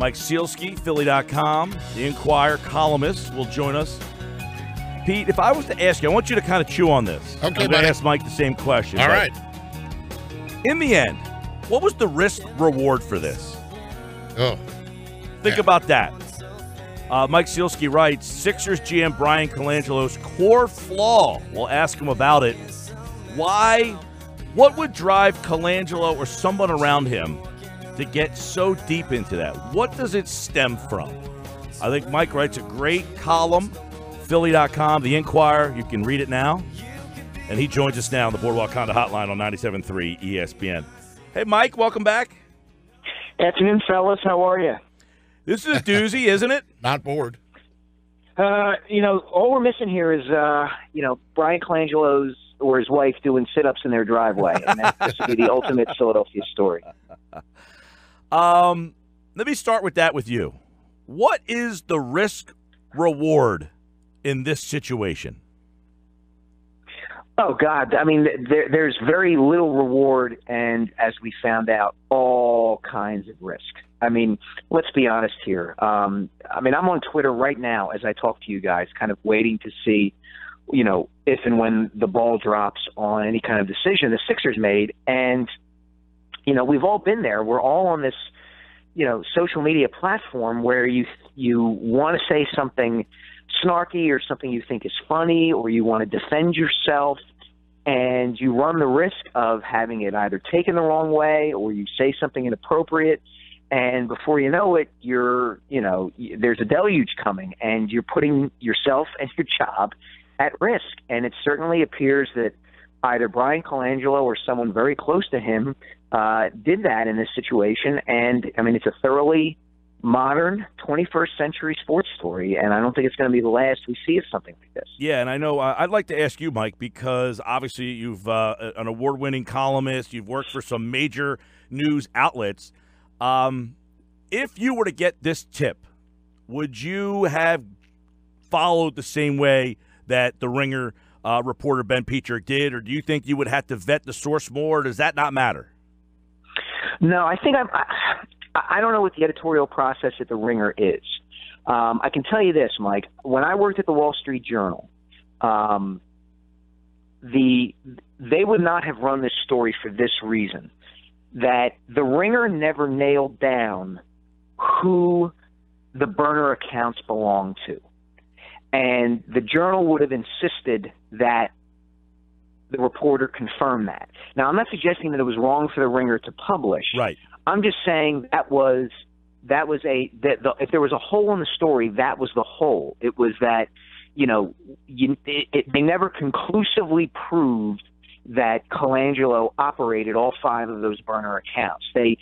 Mike Sielski, Philly.com, the Inquirer columnist, will join us. Pete, if I was to ask you, I want you to kind of chew on this. Okay, I'm going to ask Mike the same question. All right. In the end, what was the risk reward for this? Think yeah. about that. Mike Sielski writes, Sixers GM Bryan Colangelo's core flaw. We'll ask him about it. Why? What would drive Coalngelo or someone around him to get so deep into that? What does it stem from? I think Mike writes a great column, Philly.com, the Inquirer. You can read it now. And he joins us now on the Boardwalk Honda Hotline on 97.3 ESPN. Hey, Mike, welcome back. Afternoon, fellas. How are you? This is a doozy, isn't it? Not bored. All we're missing here is, Bryan Colangelo's or his wife doing sit-ups in their driveway. And this would be the ultimate Philadelphia story. Let me start with that with you. What is the risk reward in this situation? Oh, God. I mean, there's very little reward and, as we found out, all kinds of risk. I mean, let's be honest here. I'm on Twitter right now as I talk to you guys, kind of waiting to see, if and when the ball drops on any kind of decision the Sixers made. And, we've all been there. We're all on this, social media platform where you want to say something snarky or something you think is funny, or you want to defend yourself, and you run the risk of having it either taken the wrong way or you say something inappropriate. And before you know it, there's a deluge coming, and you're putting yourself and your job at risk. And it certainly appears that either Bryan Coalangelo or someone very close to him did that in this situation. And, it's a thoroughly modern 21st century sports story, and I don't think it's going to be the last we see of something like this. Yeah, and I know I'd like to ask you, Mike, because obviously you've an award-winning columnist. You've worked for some major news outlets. If you were to get this tip, would you have followed the same way that the Ringer reporter Ben Petrick did, or do you think you would have to vet the source more, or does that not matter? No, I think I don't know what the editorial process at the Ringer is. I can tell you this, Mike. When I worked at the Wall Street Journal, they would not have run this story for this reason, that the Ringer never nailed down who the burner accounts belong to. And the Journal would have insisted that the reporter confirm that. Now, I'm not suggesting that it was wrong for the Ringer to publish. Right. I'm just saying if there was a hole in the story, that was the hole. It was that, they never conclusively proved that Coalangelo operated all 5 of those burner accounts. They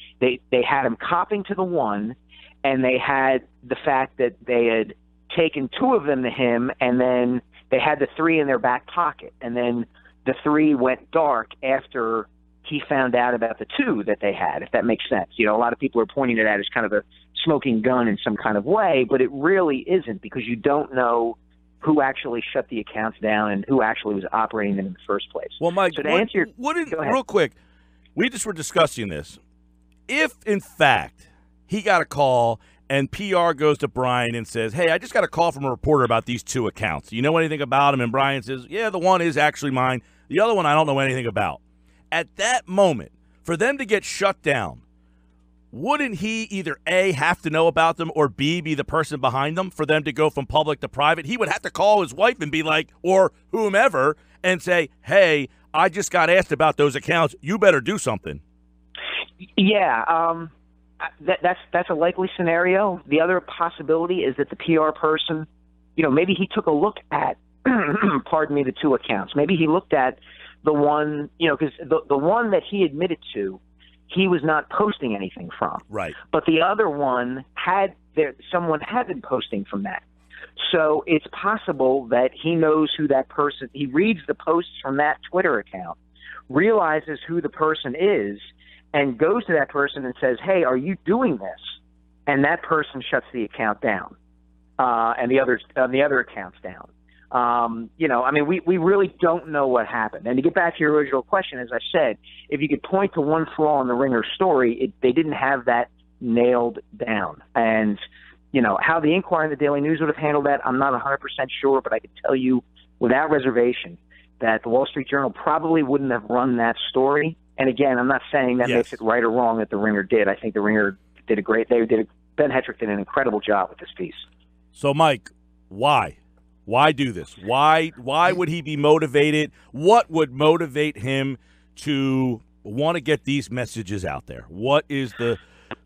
had him copping to the one, and they had the fact that they had taken 2 of them to him, and then they had the 3 in their back pocket, and then the 3 went dark after he found out about the 2 that they had, if that makes sense. A lot of people are pointing to that as kind of a smoking gun in some kind of way, but it really isn't, because you don't know who actually shut the accounts down and who actually was operating them in the first place. Well, Mike, so to answer real quick, we just were discussing this. If, in fact, he got a call and PR goes to Bryan and says, hey, I just got a call from a reporter about these 2 accounts. Do you know anything about them? And Bryan says, yeah, the one is actually mine. The other one I don't know anything about. At that moment, for them to get shut down, wouldn't he either A, have to know about them, or B, be the person behind them for them to go from public to private? He would have to call his wife and be like, or whomever, and say, hey, I just got asked about those accounts. You better do something. Yeah, that's a likely scenario. The other possibility is that the PR person, maybe he took a look at, pardon me, the 2 accounts. Maybe he looked at the one, because the one that he admitted to, he was not posting anything from. Right. But the other one someone had been posting from that. So it's possible that he knows who that person, he reads the posts from that Twitter account, realizes who the person is, and goes to that person and says, hey, are you doing this? And that person shuts the account down, and the other accounts down. We really don't know what happened. And to get back to your original question, as I said, if you could point to one flaw in the Ringer story, they didn't have that nailed down. And, how the Inquirer and the Daily News would have handled that, I'm not 100% sure, but I can tell you without reservation that the Wall Street Journal probably wouldn't have run that story. And again, I'm not saying that makes it right or wrong that the Ringer did. I think the Ringer did Ben Hetrick did an incredible job with this piece. So, Mike, why? Why do this? Why would he be motivated? What would motivate him to want to get these messages out there? What is the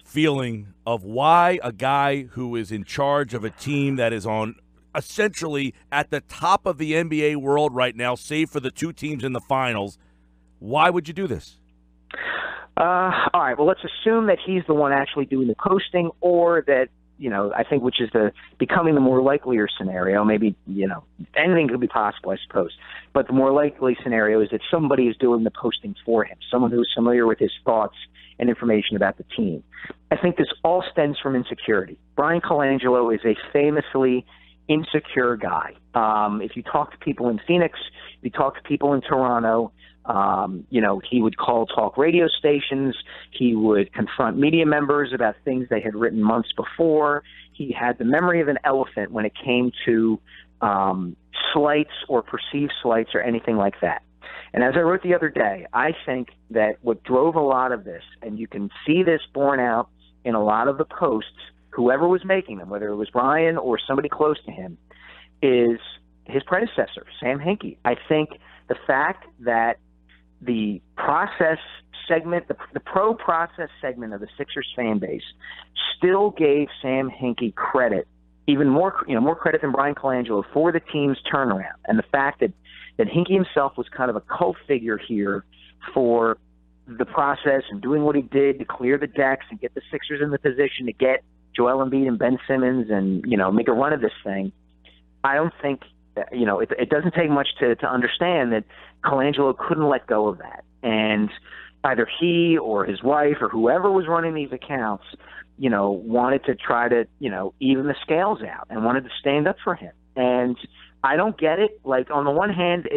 feeling of why a guy who is in charge of a team that is on essentially at the top of the NBA world right now, save for the two teams in the finals, why would you do this? All right, well, let's assume that he's the one actually doing the posting, or that, I think which is becoming the more likelier scenario. Maybe, anything could be possible, I suppose. But the more likely scenario is that somebody is doing the posting for him, someone who is familiar with his thoughts and information about the team. I think this all stems from insecurity. Bryan Coalngelo is a famously insecure guy. If you talk to people in Phoenix, if you talk to people in Toronto, he would call talk radio stations. He would confront media members about things they had written months before. He had the memory of an elephant when it came to slights or perceived slights or anything like that. And as I wrote the other day, I think that what drove a lot of this, and you can see this borne out in a lot of the posts, whoever was making them, whether it was Bryan or somebody close to him, is his predecessor, Sam Hinkie. I think the fact that the process segment, the pro-process segment of the Sixers fan base still gave Sam Hinkie credit, even more credit than Bryan Coalangelo, for the team's turnaround. And the fact that Hinkie himself was kind of a cult figure here for the process and doing what he did to clear the decks and get the Sixers in the position to get Joel Embiid and Ben Simmons and, make a run of this thing. I don't think, it doesn't take much to understand that Coalangelo couldn't let go of that. And either he or his wife or whoever was running these accounts, wanted to try to, even the scales out and wanted to stand up for him. And I don't get it. Like, on the one hand,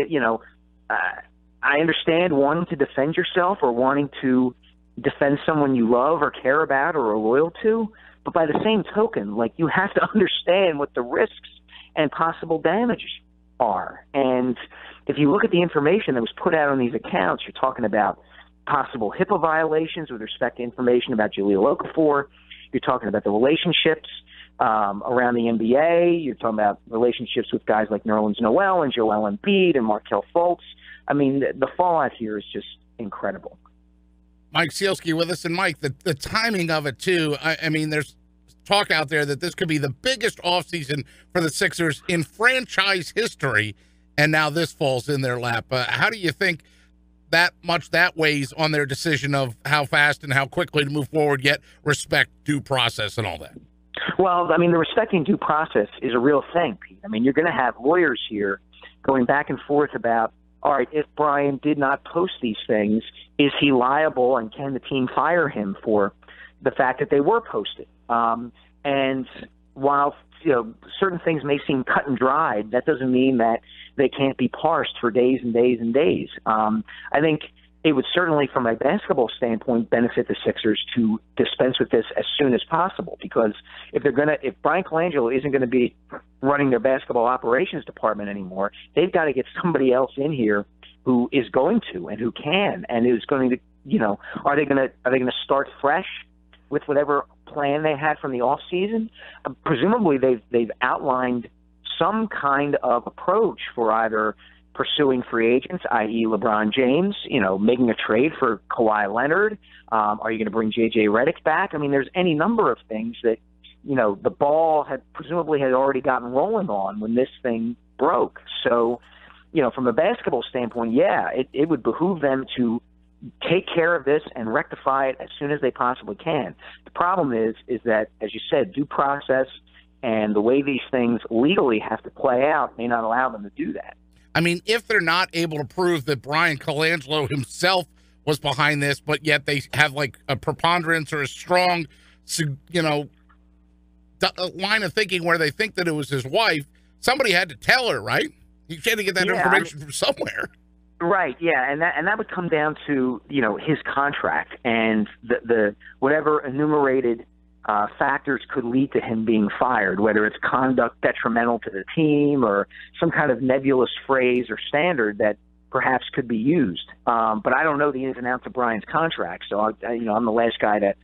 I understand wanting to defend yourself or wanting to defend someone you love or care about or are loyal to. But by the same token, like, you have to understand what the risks and possible damage are. And if you look at the information that was put out on these accounts, you're talking about possible HIPAA violations with respect to information about Jahlil Okafor. You're talking about the relationships around the NBA. You're talking about relationships with guys like Nerlens Noel and Joel Embiid and Markelle Fultz. I mean, the fallout here is just incredible. Mike Sielski with us. And, Mike, the timing of it, too. I mean, there's talk out there that this could be the biggest offseason for the Sixers in franchise history, and now this falls in their lap. How do you think that weighs on their decision of how fast and how quickly to move forward, yet respect due process and all that? Well, I mean, the respecting due process is a real thing, Pete. I mean, you're going to have lawyers here going back and forth about, all right, if Bryan did not post these things, is he liable and can the team fire him for the fact that they were posted? And while, certain things may seem cut and dried, that doesn't mean that they can't be parsed for days and days and days. I think it would certainly, from a basketball standpoint, benefit the Sixers to dispense with this as soon as possible, because if Bryan Coalangelo isn't going to be running their basketball operations department anymore, they've got to get somebody else in here who is going to and who can and is going to, are they going to start fresh with whatever plan they had from the off season? Presumably they've outlined some kind of approach for either pursuing free agents, i.e. LeBron James, making a trade for Kawhi Leonard. Are you going to bring J.J. Redick back? I mean, there's any number of things that, the ball had already gotten rolling on when this thing broke. So, from a basketball standpoint, yeah, it would behoove them to take care of this and rectify it as soon as they possibly can. The problem is that, as you said, due process and the way these things legally have to play out may not allow them to do that. I mean, if they're not able to prove that Bryan Coalangelo himself was behind this, but yet they have like a preponderance or a strong, line of thinking where they think that it was his wife, somebody had to tell her, right? You had to get that information from somewhere. Right, yeah, and that would come down to his contract and the whatever enumerated factors could lead to him being fired, whether it's conduct detrimental to the team or some kind of nebulous phrase or standard that perhaps could be used. But I don't know the ins and outs of Bryan's contract, so I'm the last guy to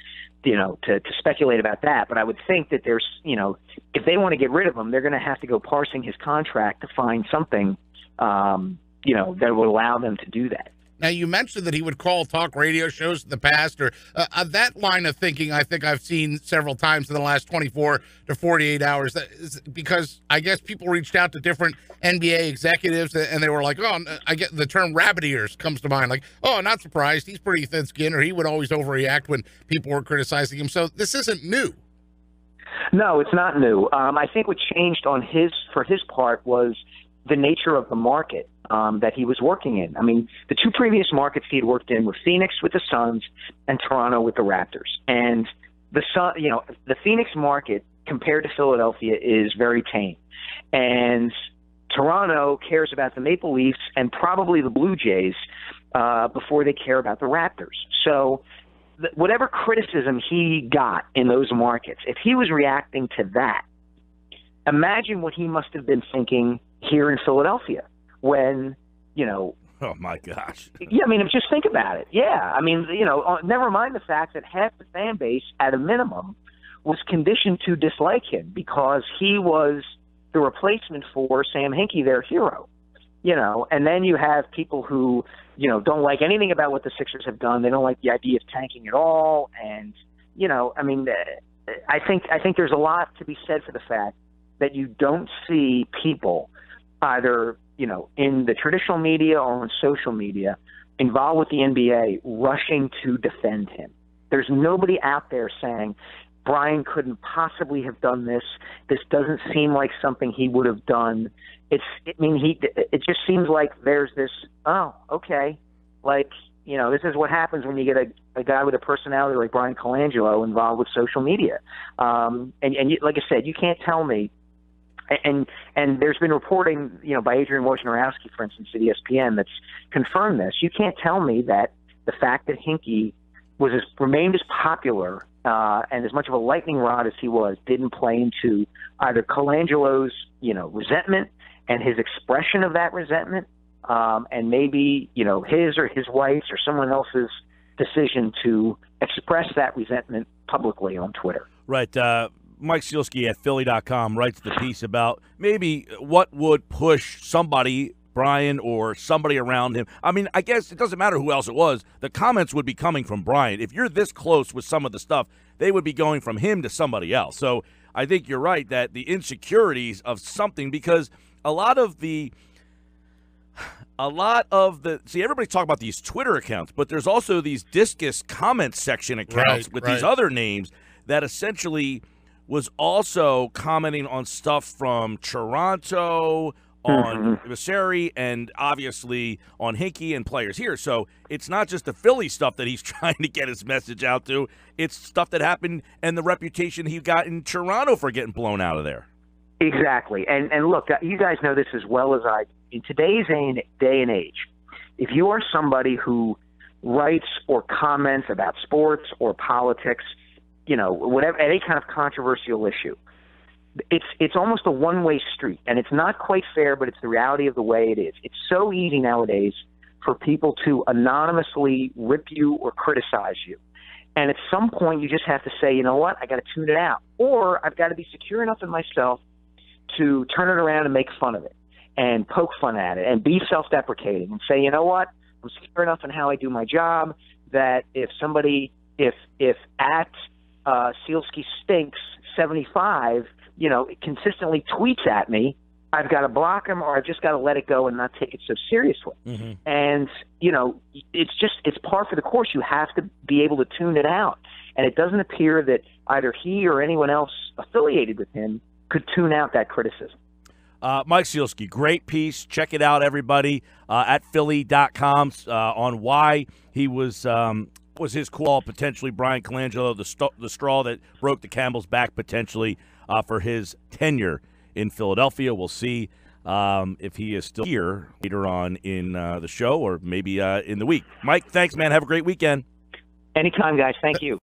speculate about that. But I would think that there's if they want to get rid of him, they're going to have to go parsing his contract to find something that would allow them to do that. Now, you mentioned that he would call talk radio shows in the past, or that line of thinking I think I've seen several times in the last 24 to 48 hours, that is because I guess people reached out to different NBA executives, and they were like, oh, I get the term rabbit ears comes to mind, like, oh, not surprised, he's pretty thin-skinned, or he would always overreact when people were criticizing him. So this isn't new. No, it's not new. I think what changed for his part was the nature of the market that he was working in. I mean, the two previous markets he had worked in were Phoenix with the Suns and Toronto with the Raptors. And the Phoenix market compared to Philadelphia is very tame. And Toronto cares about the Maple Leafs and probably the Blue Jays before they care about the Raptors. So whatever criticism he got in those markets, if he was reacting to that, imagine what he must have been thinking here in Philadelphia when, oh my gosh. Yeah, I mean, just think about it. Yeah, I mean, never mind the fact that half the fan base, at a minimum, was conditioned to dislike him because he was the replacement for Sam Hinkie, their hero. And then you have people who, don't like anything about what the Sixers have done. They don't like the idea of tanking at all. And, I mean, I think there's a lot to be said for the fact that you don't see people either, in the traditional media or on social media involved with the NBA rushing to defend him. There's nobody out there saying, Bryan couldn't possibly have done this. This doesn't seem like something he would have done. It just seems like there's this, oh, okay. Like, this is what happens when you get a guy with a personality like Bryan Coalngelo involved with social media. And like I said, you can't tell me. And there's been reporting, by Adrian Wojnarowski, for instance, at ESPN, that's confirmed this. You can't tell me that the fact that Hinkie remained as popular and as much of a lightning rod as he was didn't play into either Colangelo's, resentment and his expression of that resentment, and maybe, his or his wife's or someone else's decision to express that resentment publicly on Twitter. Right. Mike Sielski at Philly.com writes the piece about maybe what would push somebody, Bryan or somebody around him. I mean, I guess it doesn't matter who else it was. The comments would be coming from Bryan. If you're this close with some of the stuff, they would be going from him to somebody else. So I think you're right that the insecurities of something, because a lot of the see, everybody's talking about these Twitter accounts, but there's also these Discus comment section accounts with these other names that essentially was also commenting on stuff from Toronto, on Vasari, and obviously on Hinkie and players here. So it's not just the Philly stuff that he's trying to get his message out to. It's stuff that happened and the reputation he got in Toronto for getting blown out of there. Exactly. And look, you guys know this as well as I. In today's day and age, if you are somebody who writes or comments about sports or politics, whatever, any kind of controversial issue, it's almost a one-way street, and it's not quite fair, but it's the reality of the way it is. It's so easy nowadays for people to anonymously rip you or criticize you. And at some point, you just have to say, you know what, I got to tune it out. Or I've got to be secure enough in myself to turn it around and make fun of it and poke fun at it and be self-deprecating and say, you know what, I'm secure enough in how I do my job that if at Sielski Stinks 75, consistently tweets at me, I've got to block him or I've just got to let it go and not take it so seriously. And, it's par for the course. You have to be able to tune it out. And it doesn't appear that either he or anyone else affiliated with him could tune out that criticism. Mike Sielski, great piece. Check it out, everybody, at Philly.com on why he was his call, potentially Bryan Coalngelo, the straw that broke the camel's back potentially for his tenure in Philadelphia. We'll see if he is still here later on in the show or maybe in the week. Mike, thanks, man. Have a great weekend. Anytime, guys. Thank you.